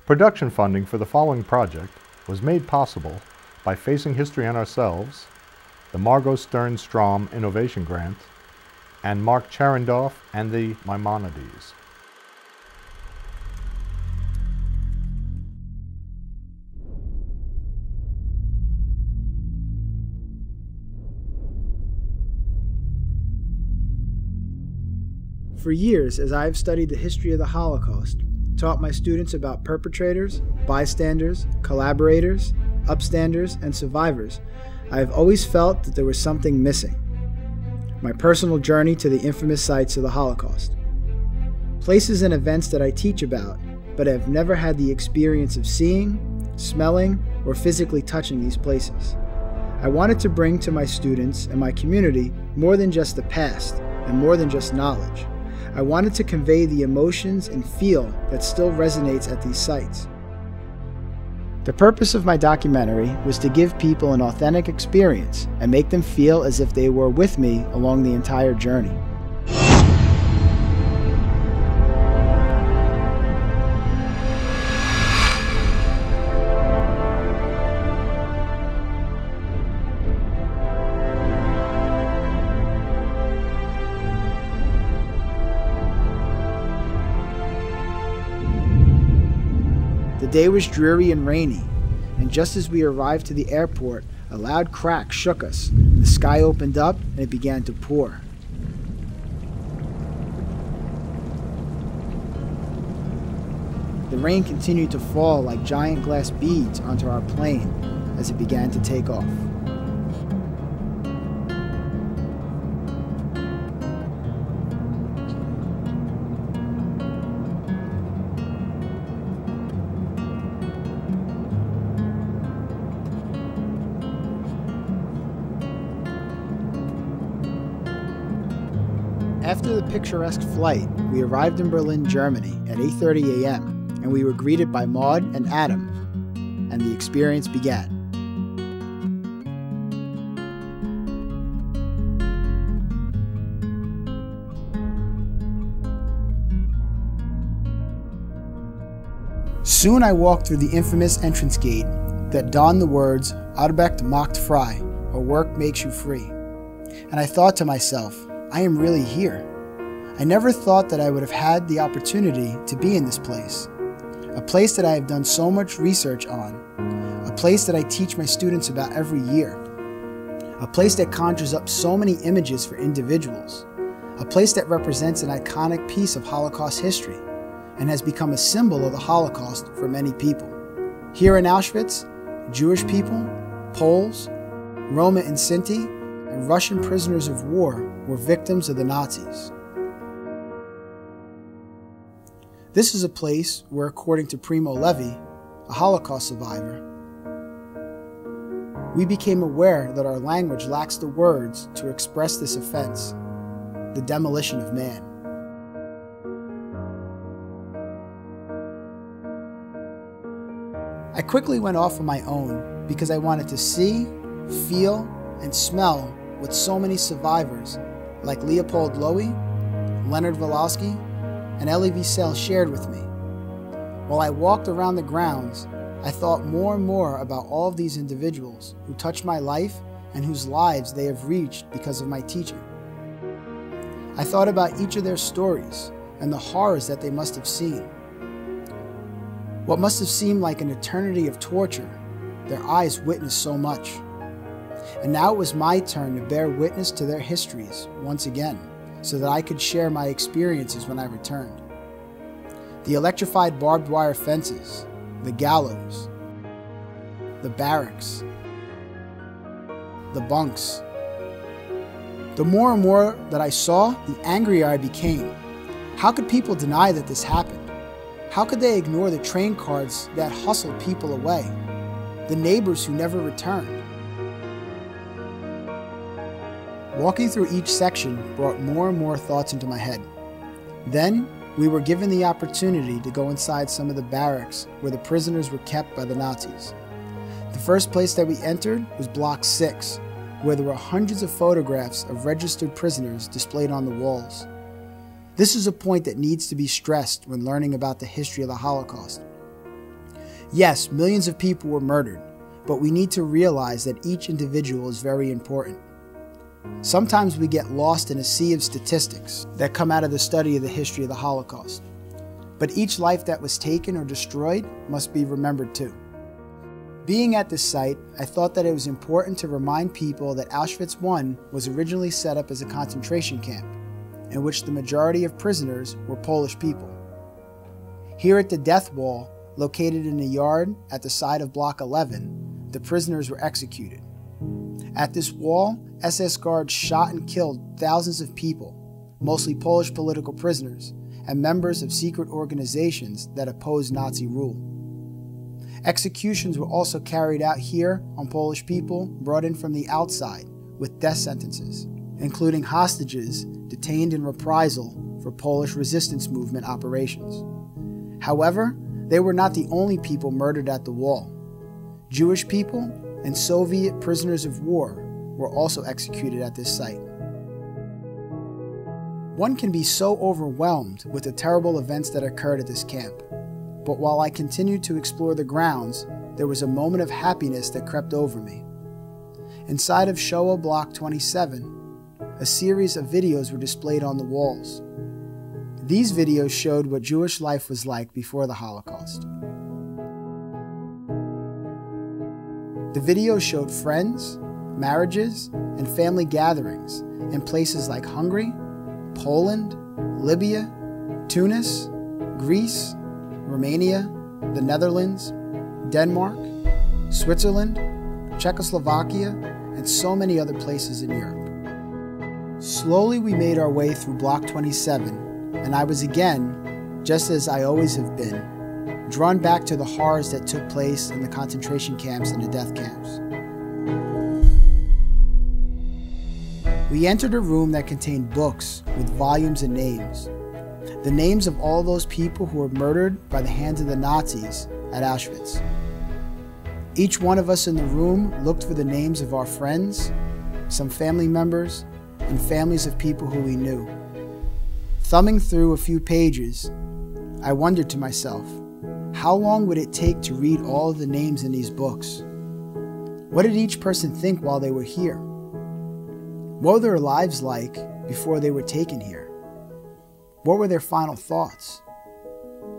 Production funding for the following project was made possible by Facing History on Ourselves, the Margot Stern Strom Innovation Grant, and Mark Charendoff and the Maimonides. For years, as I have studied the history of the Holocaust, taught my students about perpetrators, bystanders, collaborators, upstanders, and survivors, I have always felt that there was something missing. My personal journey to the infamous sites of the Holocaust. Places and events that I teach about, but have never had the experience of seeing, smelling, or physically touching these places. I wanted to bring to my students and my community more than just the past and more than just knowledge. I wanted to convey the emotions and feel that still resonates at these sites. The purpose of my documentary was to give people an authentic experience and make them feel as if they were with me along the entire journey. The day was dreary and rainy, and just as we arrived to the airport, a loud crack shook us. The sky opened up and it began to pour. The rain continued to fall like giant glass beads onto our plane as it began to take off. After the picturesque flight, we arrived in Berlin, Germany at 8:30 a.m. and we were greeted by Maud and Adam, and the experience began. Soon I walked through the infamous entrance gate that donned the words, Arbeit macht frei, or work makes you free. And I thought to myself, I am really here. I never thought that I would have had the opportunity to be in this place. A place that I have done so much research on. A place that I teach my students about every year. A place that conjures up so many images for individuals. A place that represents an iconic piece of Holocaust history and has become a symbol of the Holocaust for many people. Here in Auschwitz, Jewish people, Poles, Roma and Sinti, and Russian prisoners of war were victims of the Nazis. This is a place where, according to Primo Levi, a Holocaust survivor, we became aware that our language lacks the words to express this offense, the demolition of man. I quickly went off on my own because I wanted to see, feel, and smell what so many survivors like Leopold Lowy, Leonard Volosky, and Elie Wiesel shared with me. While I walked around the grounds, I thought more and more about all of these individuals who touched my life and whose lives they have reached because of my teaching. I thought about each of their stories and the horrors that they must have seen. What must have seemed like an eternity of torture, their eyes witnessed so much. And now it was my turn to bear witness to their histories once again, so that I could share my experiences when I returned. The electrified barbed wire fences, the gallows, the barracks, the bunks. The more and more that I saw, the angrier I became. How could people deny that this happened? How could they ignore the train cars that hustled people away? The neighbors who never returned? Walking through each section brought more and more thoughts into my head. Then, we were given the opportunity to go inside some of the barracks where the prisoners were kept by the Nazis. The first place that we entered was Block 6, where there were hundreds of photographs of registered prisoners displayed on the walls. This is a point that needs to be stressed when learning about the history of the Holocaust. Yes, millions of people were murdered, but we need to realize that each individual is very important. Sometimes we get lost in a sea of statistics that come out of the study of the history of the Holocaust. But each life that was taken or destroyed must be remembered too. Being at this site, I thought that it was important to remind people that Auschwitz I was originally set up as a concentration camp, in which the majority of prisoners were Polish people. Here at the death wall, located in a yard at the side of Block 11, the prisoners were executed. At this wall, SS guards shot and killed thousands of people, mostly Polish political prisoners and members of secret organizations that opposed Nazi rule. Executions were also carried out here on Polish people brought in from the outside with death sentences, including hostages detained in reprisal for Polish resistance movement operations. However, they were not the only people murdered at the wall. Jewish people and Soviet prisoners of war were also executed at this site. One can be so overwhelmed with the terrible events that occurred at this camp. But while I continued to explore the grounds, there was a moment of happiness that crept over me. Inside of Shoah Block 27, a series of videos were displayed on the walls. These videos showed what Jewish life was like before the Holocaust. The videos showed friends, marriages, and family gatherings in places like Hungary, Poland, Libya, Tunis, Greece, Romania, the Netherlands, Denmark, Switzerland, Czechoslovakia, and so many other places in Europe. Slowly we made our way through Block 27, and I was again, just as I always have been, drawn back to the horrors that took place in the concentration camps and the death camps. We entered a room that contained books with volumes and names. The names of all those people who were murdered by the hands of the Nazis at Auschwitz. Each one of us in the room looked for the names of our friends, some family members, and families of people who we knew. Thumbing through a few pages, I wondered to myself, how long would it take to read all of the names in these books? What did each person think while they were here? What were their lives like before they were taken here? What were their final thoughts?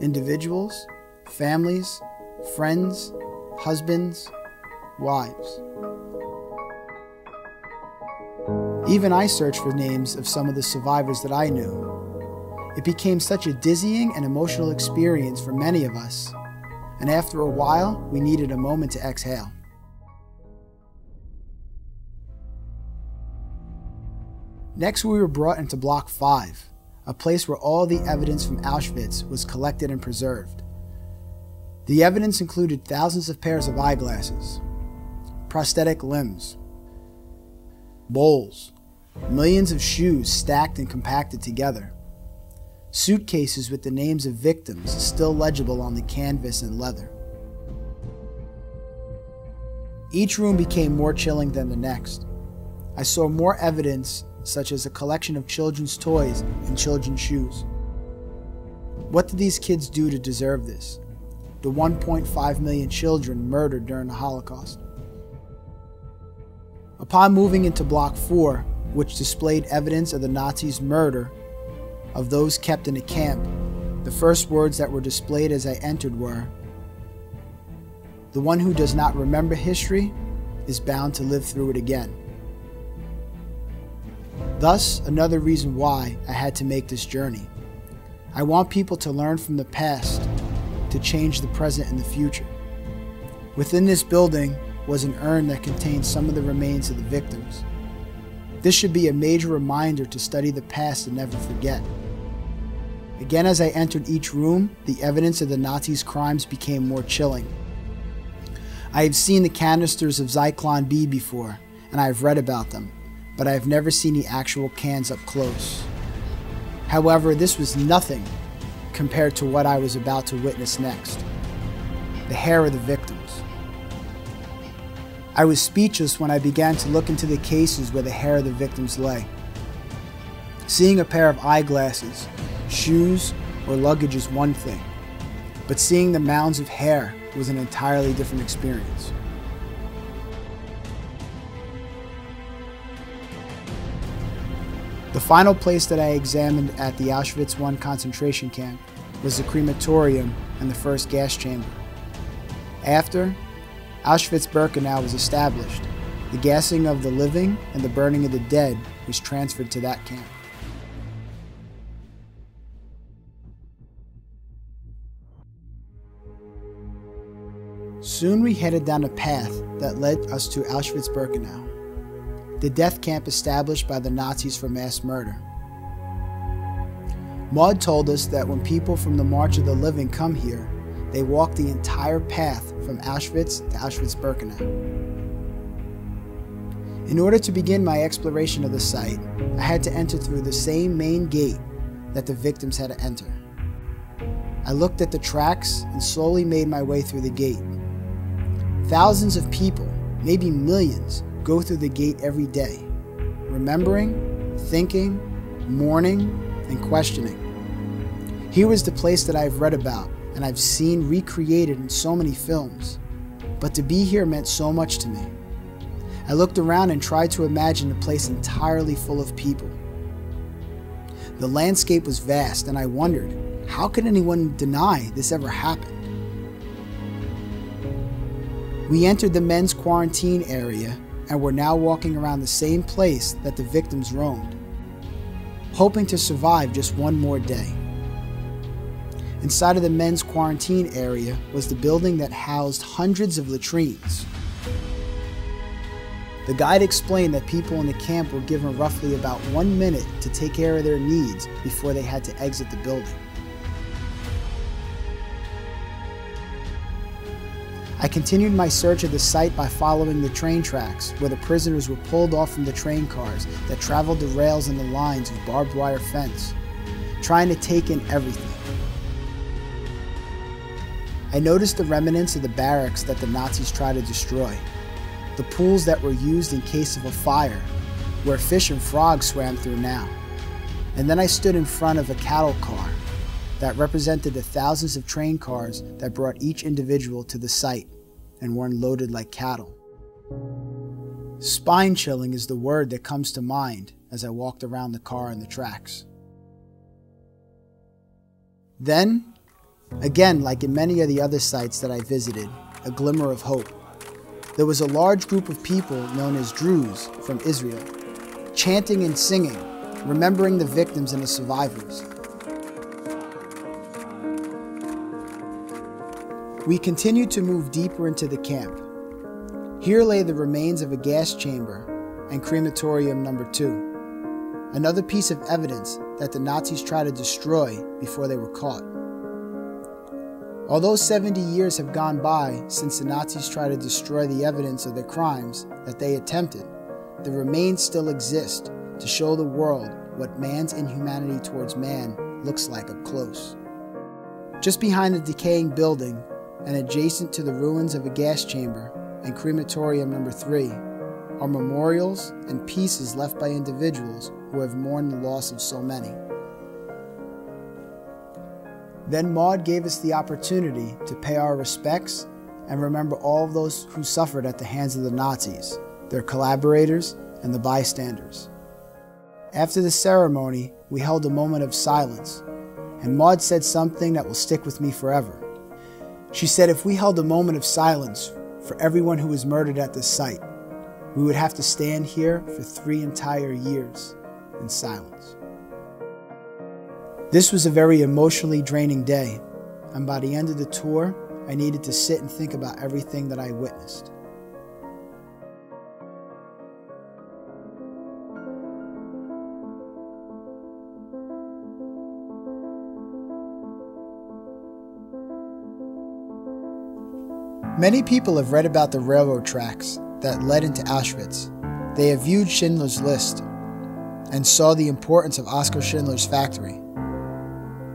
Individuals, families, friends, husbands, wives. Even I searched for names of some of the survivors that I knew. It became such a dizzying and emotional experience for many of us, and after a while, we needed a moment to exhale. Next, we were brought into Block 5, a place where all the evidence from Auschwitz was collected and preserved. The evidence included thousands of pairs of eyeglasses, prosthetic limbs, bowls, millions of shoes stacked and compacted together, suitcases with the names of victims still legible on the canvas and leather. Each room became more chilling than the next. I saw more evidence, such as a collection of children's toys and children's shoes. What did these kids do to deserve this? The 1.5 million children murdered during the Holocaust. Upon moving into Block 4, which displayed evidence of the Nazis' murder of those kept in a camp, the first words that were displayed as I entered were, "The one who does not remember history is bound to live through it again." Thus, another reason why I had to make this journey. I want people to learn from the past to change the present and the future. Within this building was an urn that contained some of the remains of the victims. This should be a major reminder to study the past and never forget. Again, as I entered each room, the evidence of the Nazis' crimes became more chilling. I have seen the canisters of Zyklon B before, and I have read about them, but I have never seen the actual cans up close. However, this was nothing compared to what I was about to witness next. The hair of the victims. I was speechless when I began to look into the cases where the hair of the victims lay. Seeing a pair of eyeglasses, shoes, or luggage is one thing, but seeing the mounds of hair was an entirely different experience. The final place that I examined at the Auschwitz I concentration camp was the crematorium and the first gas chamber. After Auschwitz-Birkenau was established, the gassing of the living and the burning of the dead was transferred to that camp. Soon we headed down a path that led us to Auschwitz-Birkenau, the death camp established by the Nazis for mass murder. Maud told us that when people from the March of the Living come here, they walk the entire path from Auschwitz to Auschwitz-Birkenau. In order to begin my exploration of the site, I had to enter through the same main gate that the victims had to enter. I looked at the tracks and slowly made my way through the gate. Thousands of people, maybe millions, go through the gate every day, remembering, thinking, mourning, and questioning. Here was the place that I've read about and I've seen recreated in so many films, but to be here meant so much to me. I looked around and tried to imagine a place entirely full of people. The landscape was vast, and I wondered, how could anyone deny this ever happened? We entered the men's quarantine area and were now walking around the same place that the victims roamed, hoping to survive just one more day. Inside of the men's quarantine area was the building that housed hundreds of latrines. The guide explained that people in the camp were given roughly about 1 minute to take care of their needs before they had to exit the building. I continued my search of the site by following the train tracks where the prisoners were pulled off from the train cars that traveled the rails and the lines of barbed wire fence, trying to take in everything. I noticed the remnants of the barracks that the Nazis tried to destroy, the pools that were used in case of a fire, where fish and frogs swam through now. And then I stood in front of a cattle car that represented the thousands of train cars that brought each individual to the site and were unloaded like cattle. Spine-chilling is the word that comes to mind as I walked around the car and the tracks. Then, again, like in many of the other sites that I visited, a glimmer of hope. There was a large group of people known as Druze from Israel, chanting and singing, remembering the victims and the survivors. We continued to move deeper into the camp. Here lay the remains of a gas chamber and crematorium number 2, another piece of evidence that the Nazis tried to destroy before they were caught. Although 70 years have gone by since the Nazis tried to destroy the evidence of their crimes that they attempted, the remains still exist to show the world what man's inhumanity towards man looks like up close. Just behind the decaying building and adjacent to the ruins of a gas chamber and crematorium number 3 are memorials and pieces left by individuals who have mourned the loss of so many. Then Maud gave us the opportunity to pay our respects and remember all of those who suffered at the hands of the Nazis, their collaborators, and the bystanders. After the ceremony, we held a moment of silence, and Maud said something that will stick with me forever. She said if we held a moment of silence for everyone who was murdered at this site, we would have to stand here for 3 entire years in silence. This was a very emotionally draining day, and by the end of the tour, I needed to sit and think about everything that I witnessed. Many people have read about the railroad tracks that led into Auschwitz. They have viewed Schindler's List and saw the importance of Oskar Schindler's factory.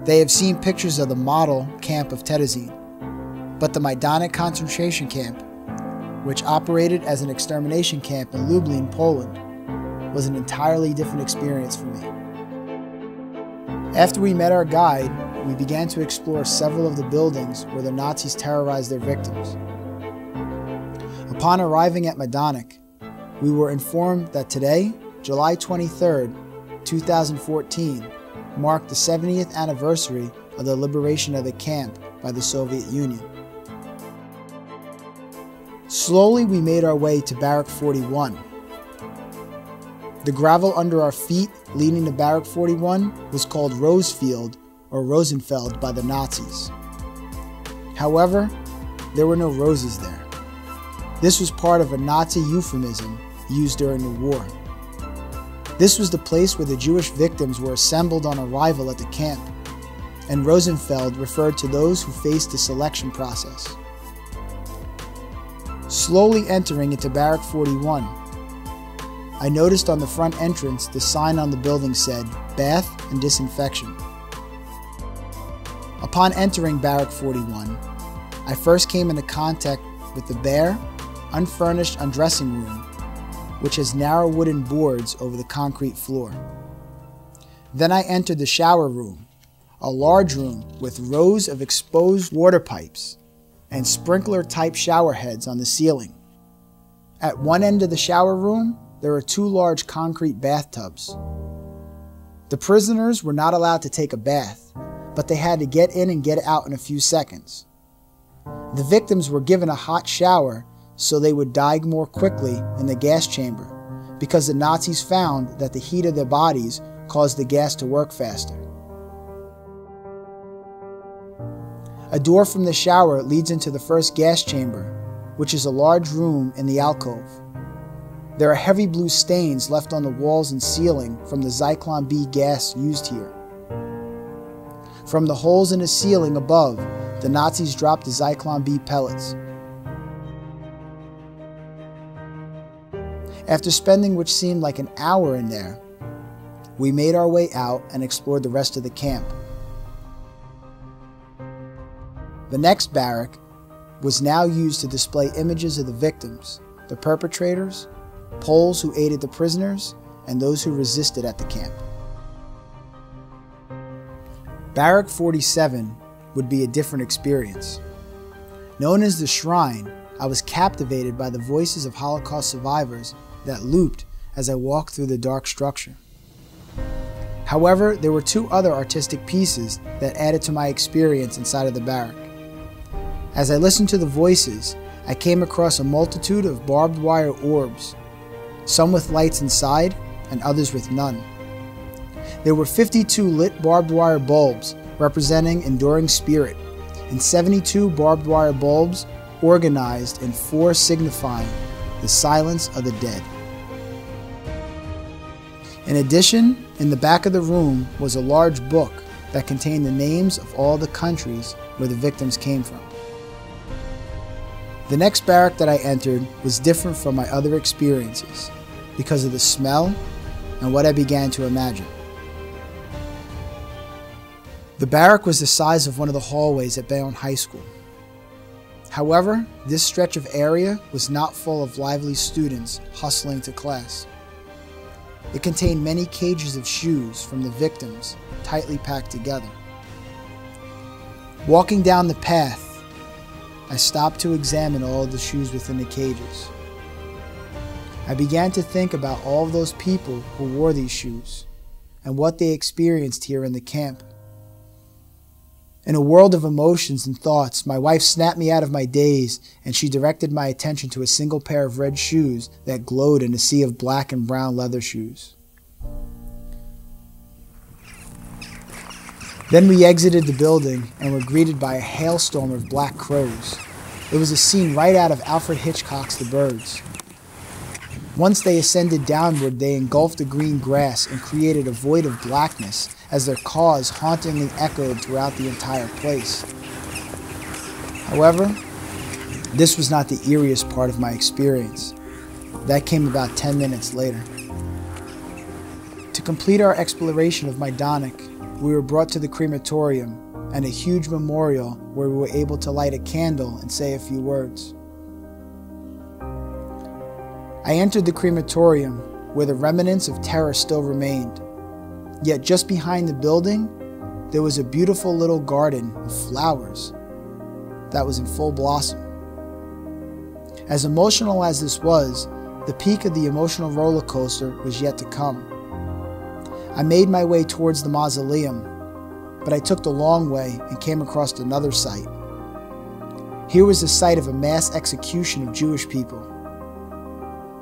They have seen pictures of the model camp of Terezin, but the Majdanek concentration camp, which operated as an extermination camp in Lublin, Poland, was an entirely different experience for me. After we met our guide, we began to explore several of the buildings where the Nazis terrorized their victims. Upon arriving at Majdanek, we were informed that today, July 23, 2014, marked the 70th anniversary of the liberation of the camp by the Soviet Union. Slowly, we made our way to Barrack 41. The gravel under our feet leading to Barrack 41 was called Rosefield or Rosenfeld by the Nazis. However, there were no roses there. This was part of a Nazi euphemism used during the war. This was the place where the Jewish victims were assembled on arrival at the camp, and Rosenfeld referred to those who faced the selection process. Slowly entering into Barrack 41, I noticed on the front entrance the sign on the building said, "Bath and Disinfection." Upon entering Barrack 41, I first came into contact with the bare, unfurnished undressing room, which has narrow wooden boards over the concrete floor. Then I entered the shower room, a large room with rows of exposed water pipes and sprinkler-type shower heads on the ceiling. At one end of the shower room, there are two large concrete bathtubs. The prisoners were not allowed to take a bath, but they had to get in and get out in a few seconds. The victims were given a hot shower so they would die more quickly in the gas chamber, because the Nazis found that the heat of their bodies caused the gas to work faster. A door from the shower leads into the first gas chamber, which is a large room in the alcove. There are heavy blue stains left on the walls and ceiling from the Zyklon B gas used here. From the holes in the ceiling above, the Nazis dropped the Zyklon B pellets. After spending what seemed like an hour in there, we made our way out and explored the rest of the camp. The next barrack was now used to display images of the victims, the perpetrators, Poles who aided the prisoners, and those who resisted at the camp. Barrack 47 would be a different experience. Known as the Shrine, I was captivated by the voices of Holocaust survivors that looped as I walked through the dark structure. However, there were two other artistic pieces that added to my experience inside of the barrack. As I listened to the voices, I came across a multitude of barbed wire orbs, some with lights inside and others with none. There were 52 lit barbed wire bulbs representing enduring spirit, and 72 barbed wire bulbs organized in 4 signifying the silence of the dead. In addition, in the back of the room was a large book that contained the names of all the countries where the victims came from. The next barrack that I entered was different from my other experiences because of the smell and what I began to imagine. The barrack was the size of one of the hallways at Bayonne High School. However, this stretch of area was not full of lively students hustling to class. It contained many cages of shoes from the victims, tightly packed together. Walking down the path, I stopped to examine all of the shoes within the cages. I began to think about all of those people who wore these shoes and what they experienced here in the camp. In a world of emotions and thoughts, my wife snapped me out of my daze, and she directed my attention to a single pair of red shoes that glowed in a sea of black and brown leather shoes. Then we exited the building and were greeted by a hailstorm of black crows. It was a scene right out of Alfred Hitchcock's The Birds. Once they ascended downward, they engulfed the green grass and created a void of blackness as their caws hauntingly echoed throughout the entire place. However, this was not the eeriest part of my experience. That came about 10 minutes later. To complete our exploration of Majdanek, we were brought to the crematorium and a huge memorial where we were able to light a candle and say a few words. I entered the crematorium where the remnants of terror still remained. Yet just behind the building, there was a beautiful little garden of flowers that was in full blossom. As emotional as this was, the peak of the emotional roller coaster was yet to come. I made my way towards the mausoleum, but I took the long way and came across another site. Here was the site of a mass execution of Jewish people.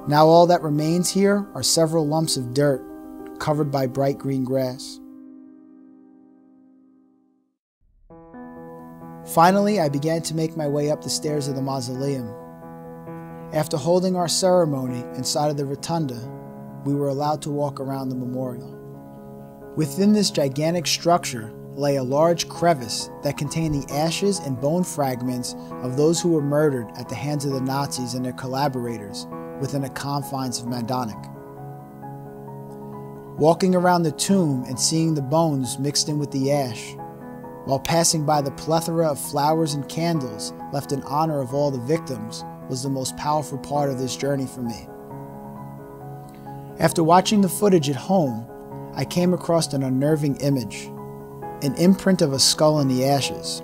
Now all that remains here are several lumps of dirt covered by bright green grass. Finally, I began to make my way up the stairs of the mausoleum. After holding our ceremony inside of the rotunda, we were allowed to walk around the memorial. Within this gigantic structure lay a large crevice that contained the ashes and bone fragments of those who were murdered at the hands of the Nazis and their collaborators within the confines of Majdanek. Walking around the tomb and seeing the bones mixed in with the ash, while passing by the plethora of flowers and candles left in honor of all the victims, was the most powerful part of this journey for me. After watching the footage at home, I came across an unnerving image, an imprint of a skull in the ashes.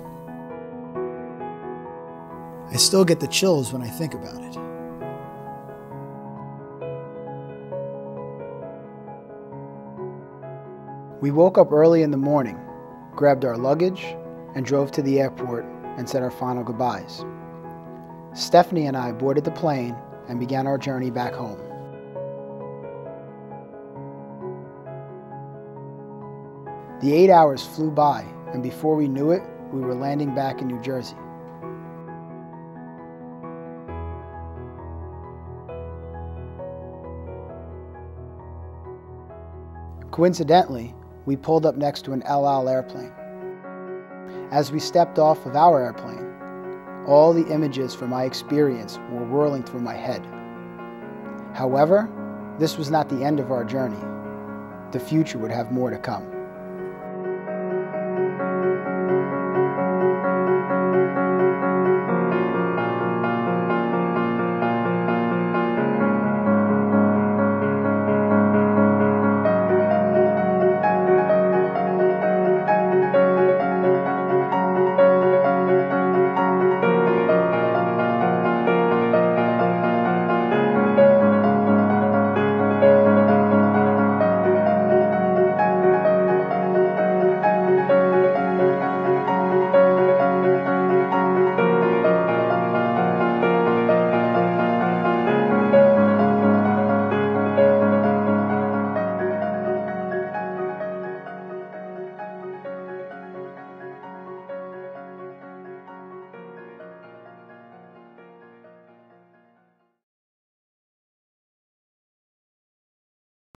I still get the chills when I think about it. We woke up early in the morning, grabbed our luggage, and drove to the airport and said our final goodbyes. Stefanie and I boarded the plane and began our journey back home. The 8 hours flew by, and before we knew it, we were landing back in New Jersey. Coincidentally, we pulled up next to an El Al airplane. As we stepped off of our airplane, all the images from my experience were whirling through my head. However, this was not the end of our journey. The future would have more to come.